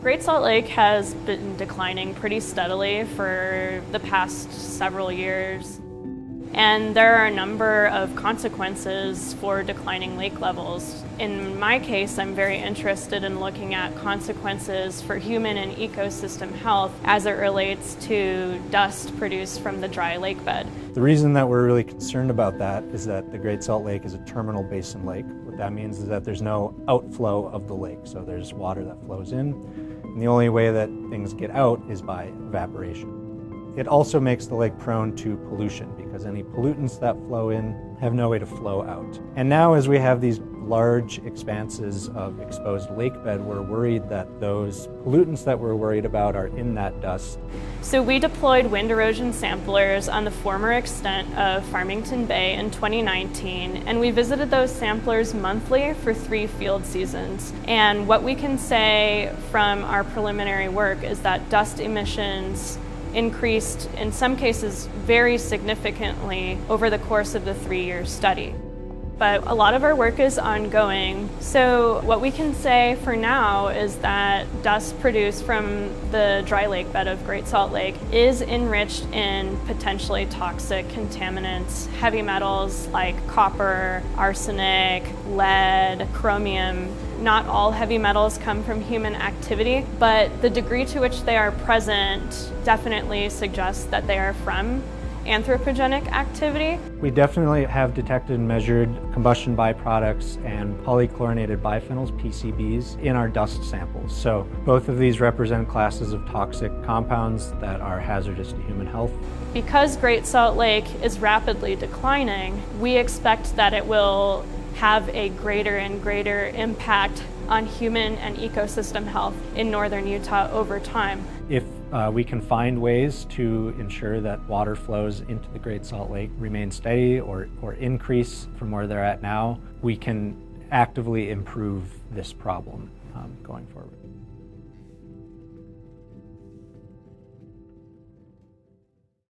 Great Salt Lake has been declining pretty steadily for the past several years. And there are a number of consequences for declining lake levels. In my case, I'm very interested in looking at consequences for human and ecosystem health as it relates to dust produced from the dry lake bed. The reason that we're really concerned about that is that the Great Salt Lake is a terminal basin lake. What that means is that there's no outflow of the lake, so there's water that flows in, and the only way that things get out is by evaporation. It also makes the lake prone to pollution because any pollutants that flow in have no way to flow out. And now as we have these large expanses of exposed lake bed, we're worried that those pollutants that we're worried about are in that dust. So we deployed wind erosion samplers on the former extent of Farmington Bay in 2019, and we visited those samplers monthly for 3 field seasons. And what we can say from our preliminary work is that dust emissions increased, in some cases, very significantly over the course of the 3-year study. But a lot of our work is ongoing. So what we can say for now is that dust produced from the dry lake bed of Great Salt Lake is enriched in potentially toxic contaminants, heavy metals like copper, arsenic, lead, chromium. Not all heavy metals come from human activity, but the degree to which they are present definitely suggests that they are from anthropogenic activity. We definitely have detected and measured combustion byproducts and polychlorinated biphenyls, PCBs, in our dust samples. So both of these represent classes of toxic compounds that are hazardous to human health. Because Great Salt Lake is rapidly declining, we expect that it will have a greater and greater impact on human and ecosystem health in northern Utah over time. If we can find ways to ensure that water flows into the Great Salt Lake remain steady or increase from where they're at now, we can actively improve this problem going forward.